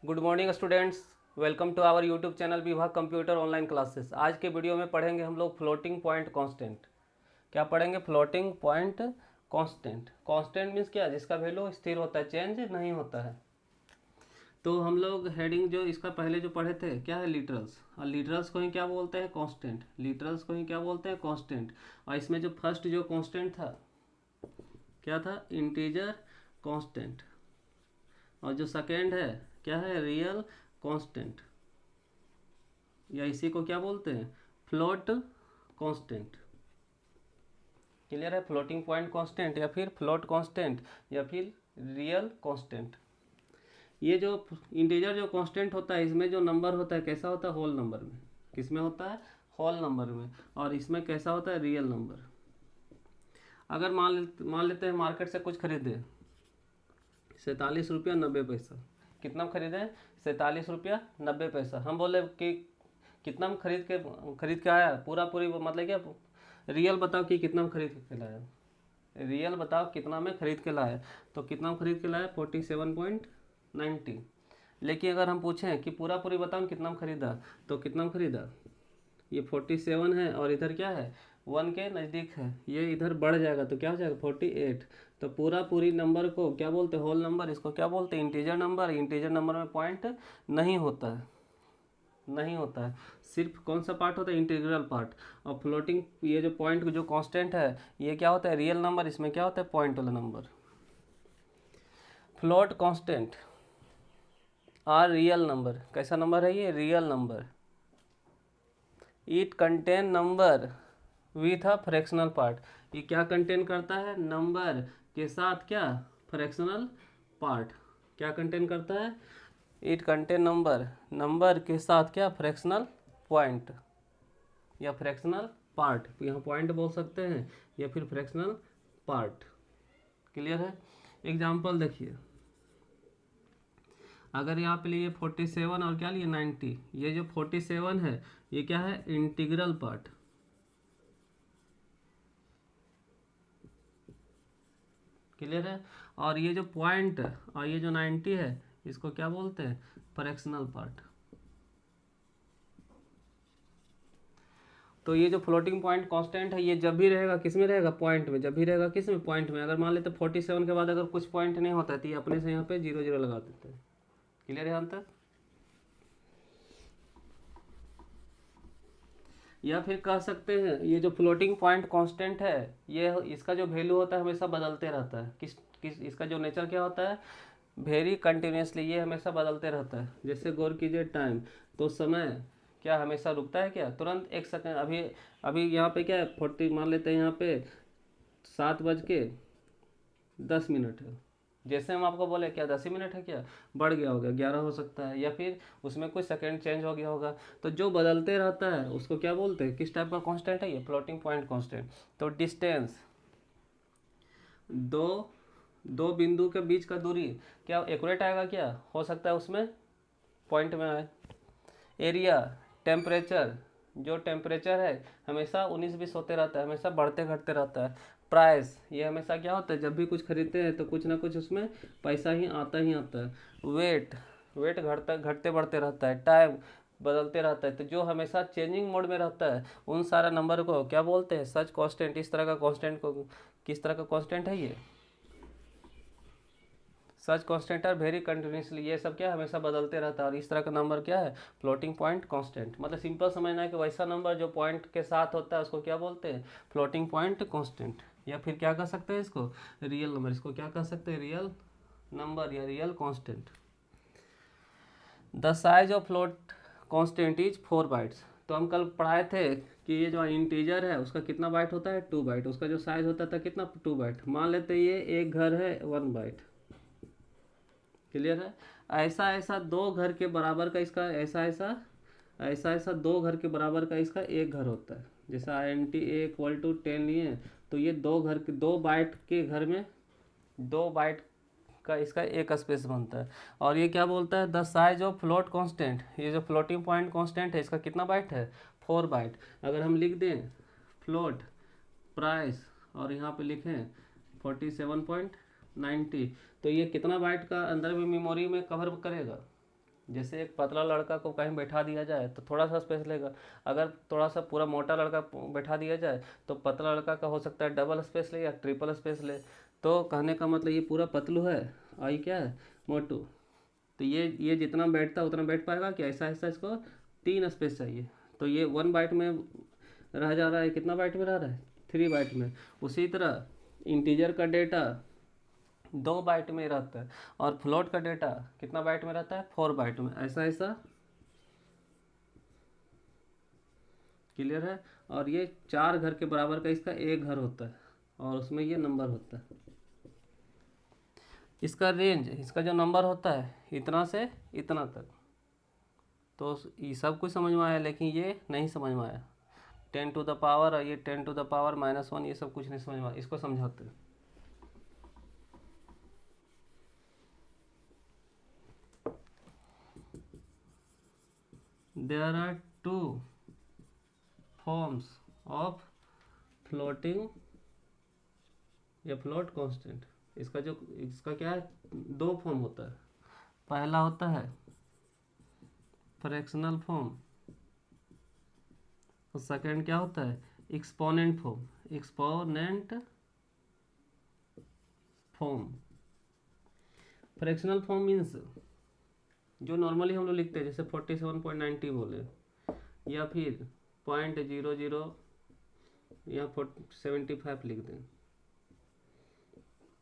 Good morning students, welcome to our YouTube channel Vibhag computer online classes. आज के video में पढ़ेंगे हम लोग फ्लोटिंग पॉइंट कांस्टेंट। क्या पढ़ेंगे? Floating point constant. Constant means क्या? जिसका वैल्यू स्थिर होता है, चेंज नहीं होता है। तो हम लोग हेडिंग जो इसका पहले जो पढ़े थे क्या है? लिटरल्स। और लिटरल्स को ही क्या बोलते हैं? कांस्टेंट। लिटरल्स को ही क्या बोलते हैं? कांस्टेंट। और इसमें जो फर्स्ट जो कांस्टेंट था क्या था? Integer constant. और जो सेकेंड है क्या है? रियल कांस्टेंट, या इसी को क्या बोलते हैं? Float constant. क्लियर है? फ्लोटिंग पॉइंट कांस्टेंट या फिर फ्लोट कांस्टेंट या फिर रियल कांस्टेंट। ये जो इंटीजर जो कांस्टेंट होता है, इसमें जो नंबर होता है कैसा होता है? होल नंबर में। किस में होता है? होल नंबर में। और इसमें कैसा होता है? Real number. अगर मान लेते हैं मार्केट से कुछ खरीदे 47 रुपया 90 पैसा। कितना में खरीदे? 47 रुपया 90 पैसा। हम बोले कि कितना में खरीद के आया? पूरी मतलब क्या? रियल बताओ कि कितना में खरीद के लाया। रियल बताओ कितना में खरीद के लाया। तो कितना में खरीद के लाया? 47.90। लेकिन अगर हम पूछें कि पूरी बताओ कितना में खरीदा, तो कितना में खरीदा? ये 47 है और इधर क्या है? 1 के नज़दीक है। ये इधर बढ़ जाएगा तो क्या हो जाएगा? 48। तो पूरी नंबर को क्या बोलते हैं? Whole number. इसको क्या बोलते हैं? Integer number. इंटीजर नंबर में पॉइंट नहीं होता है, नहीं होता है। सिर्फ कौन सा पार्ट होता है? Integral part. और फ्लोटिंग ये जो पॉइंट जो कांस्टेंट है, ये क्या होता है? Real number. इसमें क्या होता है? पॉइंट वाला नंबर। फ्लोट कांस्टेंट और रियल नंबर। कैसा नंबर है ये? Real number. It contain number with a fractional part. ये क्या कंटेन करता है? नंबर के साथ क्या? Fractional part. क्या कंटेन करता है? इट कंटेन नंबर, नंबर के साथ क्या? फ्रैक्शनल पॉइंट या फ्रैक्शनल पार्ट। यहाँ पॉइंट बोल सकते हैं या फिर फ्रैक्शनल पार्ट। क्लियर है? एग्जाम्पल देखिए, अगर यहाँ पे लिए 47 और क्या लिए 90। ये जो 47 है ये क्या है? Integral part. क्लियर है? और ये जो पॉइंट और ये जो 90 है, इसको क्या बोलते हैं? Fractional part. तो ये जो फ्लोटिंग पॉइंट कांस्टेंट है, ये जब भी रहेगा किस में रहेगा? पॉइंट में। जब भी रहेगा किस में? पॉइंट में। अगर मान लेते 47 के बाद अगर कुछ पॉइंट नहीं होता है तो ये अपने से यहाँ पे 0 0 लगा देते हैं। क्लियर है यहाँ तक? या फिर कह सकते हैं ये जो फ्लोटिंग पॉइंट कांस्टेंट है, ये इसका जो वैल्यू होता है हमेशा बदलते रहता है। किस इसका जो नेचर क्या होता है? Very continuously. ये हमेशा बदलते रहता है। जैसे गौर कीजिए टाइम, तो समय क्या हमेशा रुकता है क्या? तुरंत एक सेकंड। अभी अभी यहाँ पे क्या है? 40 मान लेते हैं, यहाँ पे 7:10 है। जैसे हम आपको बोले क्या 10 ही मिनट है क्या? बढ़ गया होगा, 11 हो सकता है, या फिर उसमें कुछ सेकंड चेंज हो गया होगा। तो जो बदलते रहता है उसको क्या बोलते हैं? किस टाइप का कांस्टेंट है ये? Floating point constant. तो डिस्टेंस, दो दो बिंदु के बीच का दूरी क्या एक्यूरेट आएगा? क्या हो सकता है उसमें पॉइंट में आए? एरिया, टेम्परेचर, जो टेम्परेचर है हमेशा 19-20 होते रहता है, हमेशा बढ़ते घटते रहता है। प्राइस, ये हमेशा क्या होता है? जब भी कुछ खरीदते हैं तो कुछ ना कुछ उसमें पैसा ही आता है। वेट, वेट घटता घटते बढ़ते रहता है। टाइम बदलते रहता है। तो जो हमेशा चेंजिंग मोड में रहता है उन सारा नंबर को क्या बोलते हैं? सच कांस्टेंट। इस तरह का कांस्टेंट को किस तरह का कांस्टेंट है ये? सच कांस्टेंट और वेरी कंटिन्यूसली। ये सब क्या हमेशा बदलते रहता है। और इस तरह का नंबर क्या है? Floating point constant. मतलब सिंपल समझना है कि वैसा नंबर जो पॉइंट के साथ होता है उसको क्या बोलते हैं? Floating point constant. या फिर क्या कह सकते हैं इसको? Real number. इसको क्या कह सकते हैं? रियल नंबर या real constant. The size of float constant is 4 bytes. तो हम कल पढ़ाए थे कि ये जो इंटीजर है उसका कितना बाइट होता है? 2 बाइट। उसका जो साइज होता था कितना? 2 बाइट। मान लेते ये एक घर है 1 बाइट। क्लियर है? ऐसा ऐसा दो घर के बराबर का इसका ऐसा दो घर के बराबर का इसका एक घर होता है। जैसे INT A = 10 लिए तो ये दो घर के 2 बाइट के घर में 2 बाइट का इसका एक स्पेस बनता है। और ये क्या बोलता है? The size of float constant. ये जो फ्लोटिंग पॉइंट कांस्टेंट है इसका कितना बाइट है? 4 बाइट। अगर हम लिख दें फ्लोट प्राइस और यहाँ पे लिखें 47.90, तो ये कितना बाइट का अंदर में मेमोरी में कवर करेगा? जैसे एक पतला लड़का को कहीं बैठा दिया जाए तो थोड़ा सा स्पेस लेगा, अगर थोड़ा सा पूरा मोटा लड़का बैठा दिया जाए तो पतला लड़का का हो सकता है डबल स्पेस ले या ट्रिपल स्पेस ले। तो कहने का मतलब ये पूरा पतलू है और ये क्या है, मोटू। तो ये जितना बैठता है उतना बैठ पाएगा क्या, ऐसा ऐसा इसको 3 स्पेस चाहिए। तो ये 1 बाइट में रह जा रहा है, कितना बाइट में रह रहा है, 3 बाइट में। उसी तरह इंटीजर का डेटा 2 बाइट में रहता है और फ्लोट का डेटा कितना बाइट में रहता है, 4 बाइट में। ऐसा ऐसा क्लियर है। और ये 4 घर के बराबर का इसका एक घर होता है और उसमें ये नंबर होता है। इसका रेंज, इसका जो नंबर होता है इतना से इतना तक। तो ये सब कुछ समझ में आया, लेकिन ये नहीं समझ में आया। 10 टू द पावर और ये 10 टू द पावर -1, ये सब कुछ नहीं समझ में आया। इसको समझाते हैं। There are 2 forms of floating या फ्लोट कांस्टेंट। इसका क्या है, 2 फॉर्म होता है। पहला होता है फ्रैक्शनल फॉर्म और सेकंड क्या होता है, exponent form. Exponent form, fractional form means जो नॉर्मली हम लोग लिखते हैं, जैसे 47.90 बोले या फिर 0.00 या 75 लिख दें।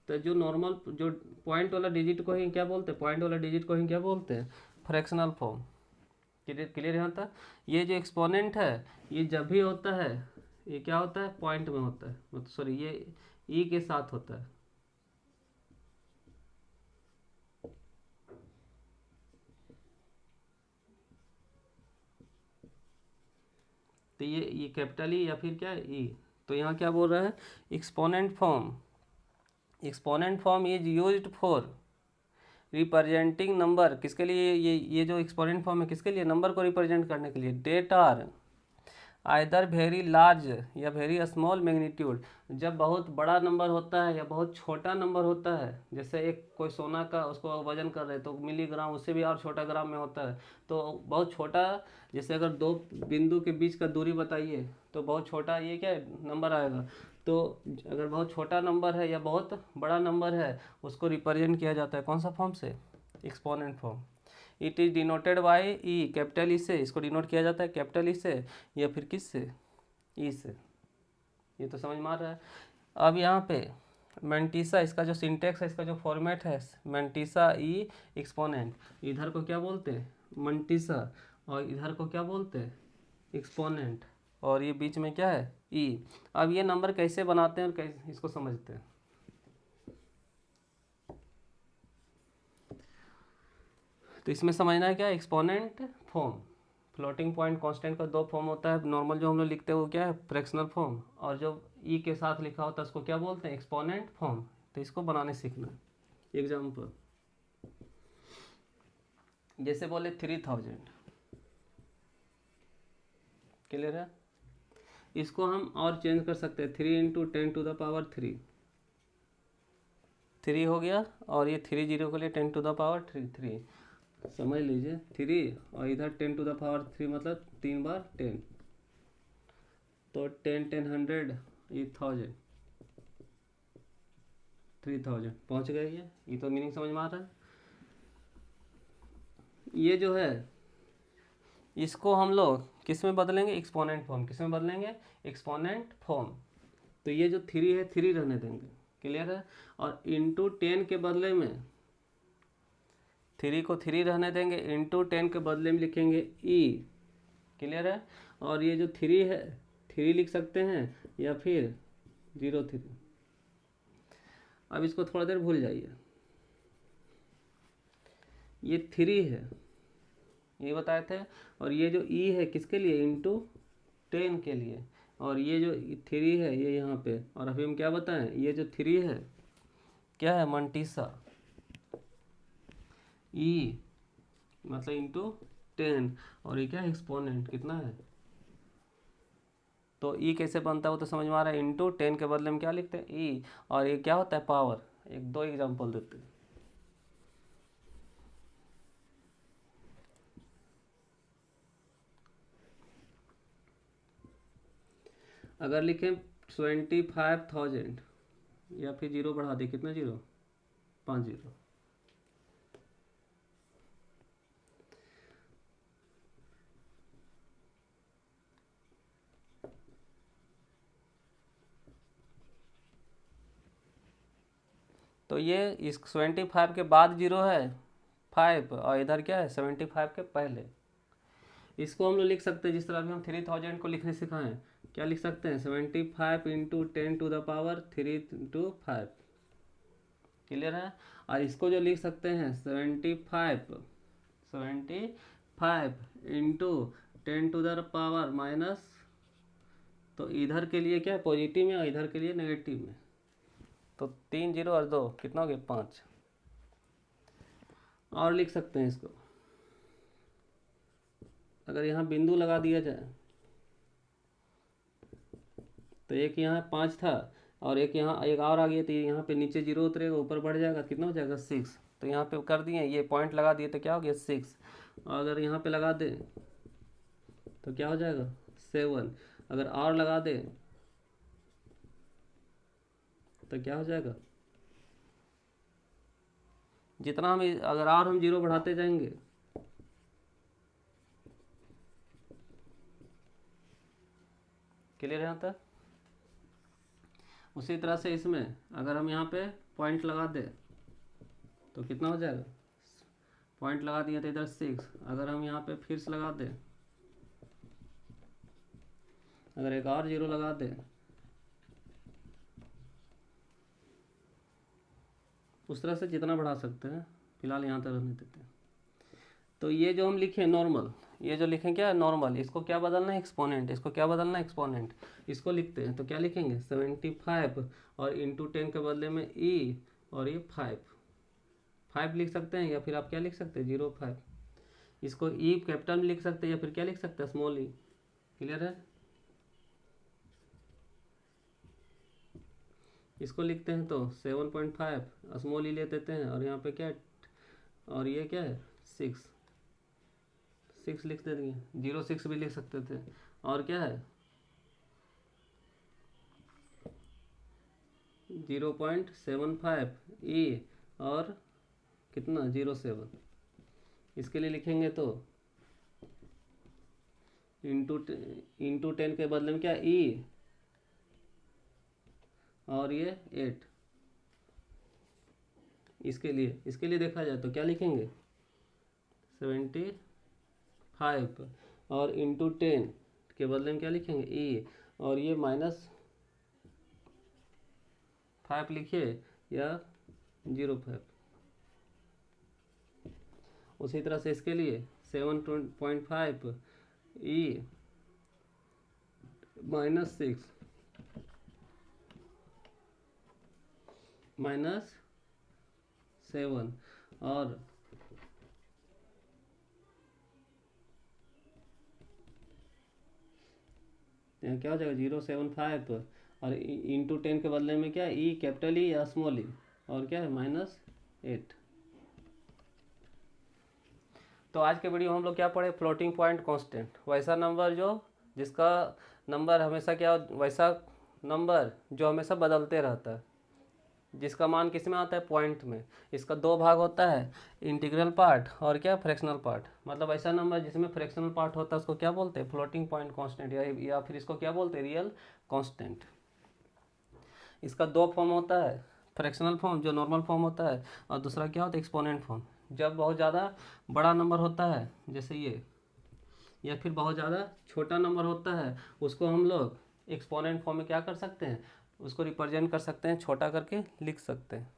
तो जो नॉर्मल जो पॉइंट वाला डिजिट को ही क्या बोलते हैं, पॉइंट वाला डिजिट को ही क्या बोलते हैं, फ्रैक्शनल फॉर्म। क्लियर यहाँ था। ये जो एक्सपोनेंट है ये जब भी होता है ये क्या होता है, पॉइंट में होता है, मतलब सॉरी ये ई के साथ होता है। तो ये कैपिटल ई या फिर क्या है, ई। तो यहाँ क्या बोल रहा है, exponent form. Exponent form is used for representing number. किसके लिए, ये जो एक्सपोनेंट फॉर्म है किसके लिए, नंबर को रिप्रेजेंट करने के लिए। That are either very large या वेरी स्मॉल मैग्नीट्यूड। जब बहुत बड़ा नंबर होता है या बहुत छोटा नंबर होता है, जैसे एक कोई सोना का उसको वजन कर रहे तो मिलीग्राम, उससे भी और छोटा ग्राम में होता है। तो बहुत छोटा, जैसे अगर 2 बिंदु के बीच का दूरी बताइए तो बहुत छोटा ये क्या नंबर आएगा। तो अगर बहुत छोटा नंबर है या बहुत बड़ा नंबर है उसको रिप्रेजेंट किया जाता है कौन सा फॉर्म से, exponent form. It is denoted by E, capital E से इसको डिनोट किया जाता है, कैपिटल ई से या फिर किस से, ई से। ये तो समझ में आ रहा है। अब यहाँ पे मैंटिसा, इसका जो सिंटेक्स है, इसका जो फॉर्मेट है, मैंटिसा ई एक्सपोनेंट। इधर को क्या बोलते हैं, मैंटिसा, और इधर को क्या बोलते हैं, एक्सपोनेंट, और ये बीच में क्या है, ई। अब ये नंबर कैसे बनाते हैं और कैसे इसको समझते हैं। तो इसमें समझना है क्या, exponent form. Floating point constant का 2 फॉर्म होता है। नॉर्मल जो हम लोग लिखते हैं वो क्या है, फ्रैक्शनल फॉर्म, और जो ई के साथ लिखा होता है उसको क्या बोलते हैं, एक्सपोनेंट फॉर्म। तो इसको बनाने सीखना है। एग्जाम्पल जैसे बोले 3000, क्लियर है। इसको हम और चेंज कर सकते हैं, 3 इंटू 10 टू द पावर 3, 3 हो गया, और ये 3 जीरो के लिए 10 टू द पावर 3 समझ लीजिए 3, और इधर 10 टू द पावर 3 मतलब 3 बार 10। तो 10 10 100, ये 1000, 3000 पहुँच गए। ये तो मीनिंग समझ में आ रहा है। ये जो है इसको हम लोग किस में बदलेंगे, एक्सपोनेंट फॉर्म। किस में बदलेंगे, एक्सपोनेंट फॉर्म। तो ये जो 3 है 3 रहने देंगे, क्लियर है। और इंटू 10 के बदले में 3 को 3 रहने देंगे, इंटू 10 के बदले में लिखेंगे ई, क्लियर है। और ये जो 3 है 3 लिख सकते हैं या फिर 03। अब इसको थोड़ा देर भूल जाइए। ये 3 है, ये बताए थे, और ये जो ई है किसके लिए, इंटू 10 के लिए, और ये जो 3 है ये यहाँ पे। और अभी हम क्या बताएं, ये जो 3 है क्या है, मंटीसा, ई मतलब इंटू 10, और ये क्या है, एक्सपोनेंट कितना है। तो ई कैसे बनता है वो तो समझ में आ रहा है। इंटू 10 के बदले में क्या लिखते हैं, ई, और ये क्या होता है, पावर। 1 2 एग्जाम्पल देते हैं। अगर लिखें 25,000 या फिर जीरो बढ़ा दे, कितना जीरो, 5 जीरो। तो ये इस 75 के बाद जीरो है 5, और इधर क्या है 75 के पहले। इसको हम लोग लिख सकते हैं जिस तरह अभी हम 3000 को लिखने सिखाएं, क्या लिख सकते हैं 75 इंटू 10⁵ क्लियर है। और इसको जो लिख सकते हैं 75 इंटू 10⁻, माइनस, तो इधर के लिए क्या है पॉजिटिव में और इधर के लिए नेगेटिव में, तो 3 जीरो और 2 कितना हो गया 5। और लिख सकते हैं इसको, अगर यहाँ बिंदु लगा दिया जाए तो एक यहाँ 5 था और एक यहाँ एक और आ गया, तो यहाँ पे नीचे जीरो उतरेगा, ऊपर बढ़ जाएगा, कितना हो जाएगा 6। तो यहाँ पे कर दिए, ये पॉइंट लगा दिए तो क्या हो गया 6। और अगर यहाँ पे लगा दे तो क्या हो जाएगा 7। अगर और लगा दे तो क्या हो जाएगा, जितना हम अगर और हम जीरो बढ़ाते जाएंगे क्लियर है यहाँ तक। उसी तरह से इसमें अगर हम यहाँ पे पॉइंट लगा दे तो कितना हो जाएगा, पॉइंट लगा दिया तो इधर 6। अगर हम यहाँ पे फिर से लगा दे, अगर एक और जीरो लगा दे, उस तरह से जितना बढ़ा सकते हैं, फिलहाल यहाँ तक रहने देते हैं। तो ये जो हम लिखे नॉर्मल, ये जो लिखें क्या नॉर्मल, इसको क्या बदलना है एक्सपोनेंट, इसको क्या बदलना है एक्सपोनेंट, इसको लिखते हैं तो क्या लिखेंगे 75 और इंटू 10 के बदले में ई, और ये 5 लिख सकते हैं, या फिर आप क्या लिख सकते हैं 0.5। इसको ई कैपिटल में लिख सकते हैं, या फिर क्या लिख सकते हैं स्मॉल ई। क्लियर है। इसको लिखते हैं तो 7.5 स्मॉल ई ले देते हैं, और यहाँ पे क्या है, और ये क्या है 6 लिख देंगे, 0.6 भी लिख सकते थे। और क्या है 0.75 ई, और कितना 0.7। इसके लिए लिखेंगे तो इंटू 10 के बदले में क्या ई, और ये 8। इसके लिए देखा जाए तो क्या लिखेंगे 75 और इंटू 10 के बदले में क्या लिखेंगे ई, और ये -5 लिखिए, या 0.5। उसी तरह से इसके लिए 7.5 ई -6 -7, और यहाँ क्या हो जाएगा 0.75, और इंटू 10 के बदले में क्या ई कैपिटल ई या स्मॉल ई, और क्या है -8। तो आज के वीडियो में हम लोग क्या पढ़े, फ्लोटिंग पॉइंट कांस्टेंट, वैसा नंबर जिसका नंबर हमेशा क्या, वैसा नंबर जो हमेशा बदलते रहता है, जिसका मान किस में आता है पॉइंट में। इसका दो भाग होता है, इंटीग्रल पार्ट और क्या फ्रैक्शनल पार्ट। मतलब ऐसा नंबर जिसमें फ्रैक्शनल पार्ट होता है उसको क्या बोलते हैं फ्लोटिंग पॉइंट कांस्टेंट, या फिर इसको क्या बोलते हैं रियल कांस्टेंट। इसका दो फॉर्म होता है, फ्रैक्शनल फॉर्म जो नॉर्मल फॉर्म होता है, और दूसरा क्या होता है एक्सपोनेंट फॉर्म। जब बहुत ज़्यादा बड़ा नंबर होता है जैसे ये, या फिर बहुत ज़्यादा छोटा नंबर होता है, उसको हम लोग एक्सपोनेंट फॉर्म में क्या कर सकते हैं, उसको रिप्रेजेंट कर सकते हैं, छोटा करके लिख सकते हैं।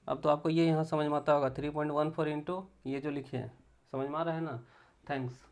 अब तो आपको ये यहाँ समझ में आता होगा 3.14 इंटू ये जो लिखे हैं, समझ में आ रहा है ना। थैंक्स।